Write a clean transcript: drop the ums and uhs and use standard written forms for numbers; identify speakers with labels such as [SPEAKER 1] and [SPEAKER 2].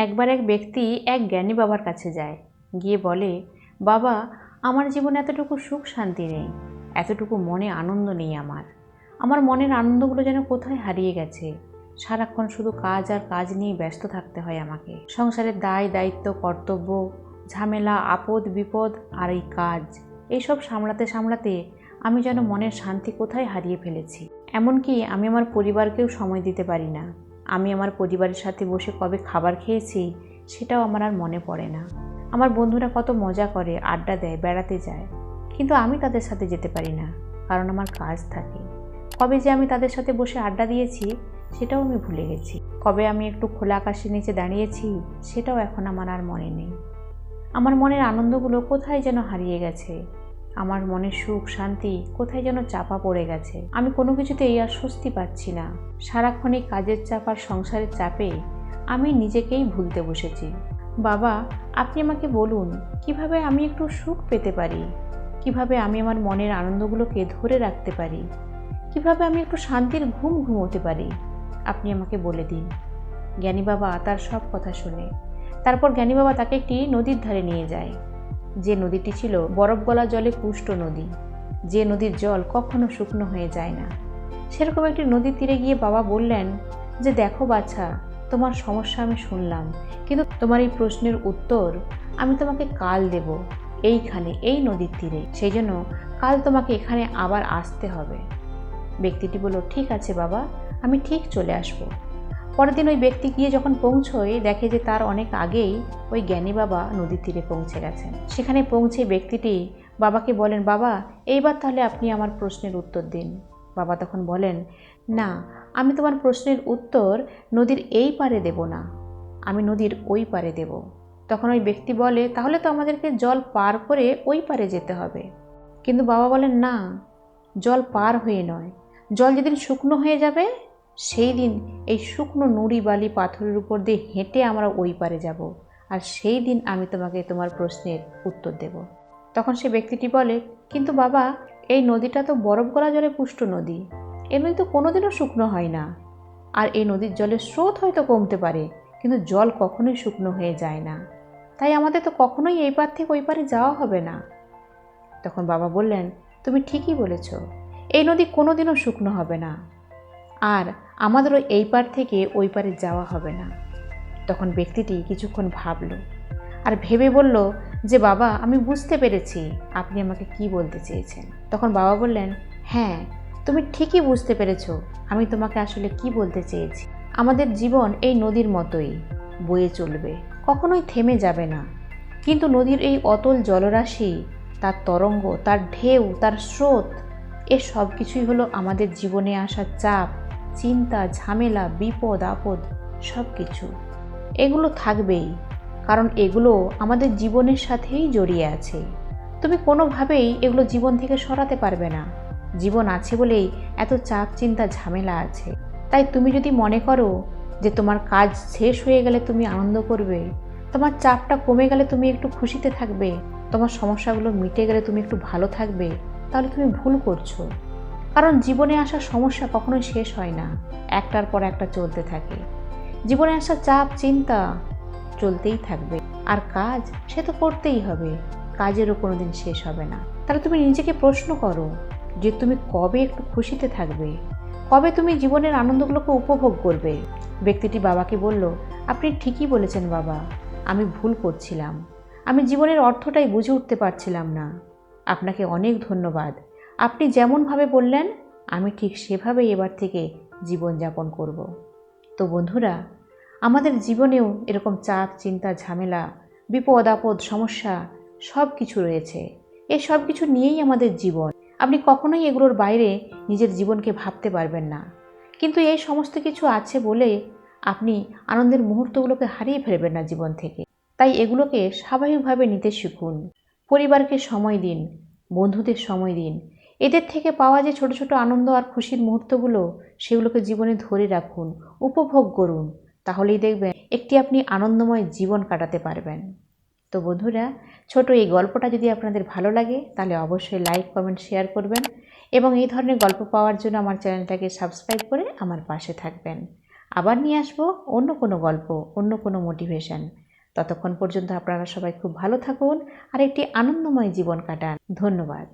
[SPEAKER 1] একবার এক ব্যক্তি এক জ্ঞানী বাবার কাছে যায়, গিয়ে বলে, বাবা, আমার জীবনে এতটুকু সুখ শান্তি নেই, এতটুকু মনে আনন্দ নেই। আমার মনের আনন্দগুলো যেন কোথায় হারিয়ে গেছে। সারাক্ষণ শুধু কাজ আর কাজ নিয়ে ব্যস্ত থাকতে হয় আমাকে। সংসারের দায় দায়িত্ব, কর্তব্য, ঝামেলা, আপদ বিপদ আর এই কাজ, এইসব সামলাতে সামলাতে আমি যেন মনের শান্তি কোথায় হারিয়ে ফেলেছি। এমনকি আমি আমার পরিবারকেও সময় দিতে পারি না। আমি আমার পরিবারের সাথে বসে কবে খাবার খেয়েছি সেটাও আমার আর মনে পড়ে না। আমার বন্ধুরা কত মজা করে, আড্ডা দেয়, বেড়াতে যায়, কিন্তু আমি তাদের সাথে যেতে পারি না, কারণ আমার কাজ থাকে। কবে যে আমি তাদের সাথে বসে আড্ডা দিয়েছি সেটাও আমি ভুলে গেছি। কবে আমি একটু খোলা আকাশের নিচে দাঁড়িয়েছি সেটাও এখন আমার আর মনে নেই। আমার মনের আনন্দগুলো কোথায় যেন হারিয়ে গেছে। আমার মনের সুখ শান্তি কোথায় যেন চাপা পড়ে গেছে। আমি কোনো কিছুতেই আর স্বস্তি পাচ্ছি না। সারাক্ষণ এই কাজের চাপ আর সংসারের চাপে আমি নিজেকেই ভুলতে বসেছি। বাবা, আপনি আমাকে বলুন, কিভাবে আমি একটু সুখ পেতে পারি? কিভাবে আমি আমার মনের আনন্দগুলোকে ধরে রাখতে পারি? কিভাবে আমি একটু শান্তির ঘুম ঘুমোতে পারি? আপনি আমাকে বলে দিন। জ্ঞানী বাবা তার সব কথা শুনে তারপর জ্ঞানী বাবা তাকে একটি নদীর ধারে নিয়ে যায়। যে নদীটি ছিল বরফ গলা জলে পুষ্ট নদী, যে নদীর জল কখনো শুকনো হয়ে যায় না। সেরকম একটি নদীর তীরে গিয়ে বাবা বললেন যে, দেখো বাছা, তোমার সমস্যা আমি শুনলাম, কিন্তু তোমার এই প্রশ্নের উত্তর আমি তোমাকে কাল দেব, এইখানে, এই নদীর তীরে। সেই জন্য কাল তোমাকে এখানে আবার আসতে হবে। ব্যক্তিটি বলল, ঠিক আছে বাবা, আমি ঠিক চলে আসব। পরের দিন ওই ব্যক্তি গিয়ে যখন পৌঁছয়, দেখে যে তার অনেক আগেই ওই জ্ঞানী বাবা নদীর তীরে পৌঁছে গেছেন। সেখানে পৌঁছে ব্যক্তিটি বাবাকে বলেন, বাবা, এইবার তাহলে আপনি আমার প্রশ্নের উত্তর দিন। বাবা তখন বলেন, না, আমি তোমার প্রশ্নের উত্তর নদীর এই পারে দেব না, আমি নদীর ওই পারে দেব। তখন ওই ব্যক্তি বলে, তাহলে তো আমাদেরকে জল পার করে ওই পারে যেতে হবে। কিন্তু বাবা বলেন, না, জল পার হয়ে নয়, জল যেদিন শুকনো হয়ে যাবে সেই দিন এই শুকনো নুড়ি বালি পাথরের উপর দিয়ে হেঁটে আমরা ওই পারে যাব, আর সেই দিন আমি তোমাকে তোমার প্রশ্নের উত্তর দেব। তখন সে ব্যক্তিটি বলে, কিন্তু বাবা, এই নদীটা তো বরফ গলা জলে পুষ্ট নদী, এই নদী তো কোনোদিনও শুকনো হয় না। আর এই নদীর জলের স্রোত হয়তো কমতে পারে, কিন্তু জল কখনোই শুকনো হয়ে যায় না, তাই আমাদের তো কখনোই এই পার থেকে ওই পারে যাওয়া হবে না। তখন বাবা বললেন, তুমি ঠিকই বলেছ, এই নদী কোনোদিনও শুকনো হবে না, আর আমাদেরও এই পার থেকে ওই পারে যাওয়া হবে না। তখন ব্যক্তিটি কিছুক্ষণ ভাবল, আর ভেবে বলল যে, বাবা, আমি বুঝতে পেরেছি আপনি আমাকে কি বলতে চেয়েছেন। তখন বাবা বললেন, হ্যাঁ, তুমি ঠিকই বুঝতে পেরেছ আমি তোমাকে আসলে কি বলতে চেয়েছি। আমাদের জীবন এই নদীর মতোই বয়ে চলবে, কখনোই থেমে যাবে না। কিন্তু নদীর এই অতল জলরাশি, তার তরঙ্গ, তার ঢেউ, তার স্রোত, এ সব কিছুই হলো আমাদের জীবনে আসা চাপ, চিন্তা, ঝামেলা, বিপদ আপদ, সব কিছু। এগুলো থাকবেই, কারণ এগুলো আমাদের জীবনের সাথেই জড়িয়ে আছে। তুমি কোনোভাবেই এগুলো জীবন থেকে সরাতে পারবে না। জীবন আছে বলেই এত চাপ, চিন্তা, ঝামেলা আছে। তাই তুমি যদি মনে করো যে তোমার কাজ শেষ হয়ে গেলে তুমি আনন্দ করবে, তোমার চাপটা কমে গেলে তুমি একটু খুশিতে থাকবে, তোমার সমস্যাগুলো মিটে গেলে তুমি একটু ভালো থাকবে, তাহলে তুমি ভুল করছো। কারণ জীবনে আসা সমস্যা কখনোই শেষ হয় না, একটার পর একটা চলতে থাকে। জীবনে আসা চাপ, চিন্তা চলতেই থাকবে, আর কাজ সে তো করতেই হবে, কাজেরও কোনোদিন শেষ হবে না। তাহলে তুমি নিজেকে প্রশ্ন করো যে তুমি কবে একটু খুশিতে থাকবে, কবে তুমি জীবনের আনন্দগুলোকে উপভোগ করবে। ব্যক্তিটি বাবাকে বলল, আপনি ঠিকই বলেছেন বাবা, আমি ভুল করছিলাম, আমি জীবনের অর্থটাই বুঝে উঠতে পারছিলাম না। আপনাকে অনেক ধন্যবাদ। আপনি যেমনভাবে বললেন আমি ঠিক সেভাবেই এবার থেকে জীবনযাপন করব। তো বন্ধুরা, আমাদের জীবনেও এরকম চাপ, চিন্তা, ঝামেলা, বিপদ আপদ, সমস্যা সব কিছু রয়েছে। এই সব কিছু নিয়েই আমাদের জীবন। আপনি কখনোই এগুলোর বাইরে নিজের জীবনকে ভাবতে পারবেন না, কিন্তু এই সমস্ত কিছু আছে বলে আপনি আনন্দের মুহূর্তগুলোকে হারিয়ে ফেলবেন না জীবন থেকে। তাই এগুলোকে স্বাভাবিকভাবে নিতে শিখুন। পরিবারকে সময় দিন, বন্ধুদের সময় দিন। এদের থেকে পাওয়া যে ছোট ছোট আনন্দ আর খুশির মুহূর্তগুলো, সেগুলোকে জীবনে ধরে রাখুন, উপভোগ করুন। তাহলেই দেখবেন একটি আপনি আনন্দময় জীবন কাটাতে পারবেন। তো বন্ধুরা, ছোট এই গল্পটা যদি আপনাদের ভালো লাগে তাহলে অবশ্যই লাইক, কমেন্ট, শেয়ার করবেন এবং এই ধরনের গল্প পাওয়ার জন্য আমার চ্যানেলটাকে সাবস্ক্রাইব করে আমার পাশে থাকবেন। আবার নিয়ে আসবো অন্য কোনো গল্প, অন্য কোনো মোটিভেশন। ততক্ষণ পর্যন্ত আপনারা সবাই খুব ভালো থাকুন আর একটি আনন্দময় জীবন কাটান। ধন্যবাদ।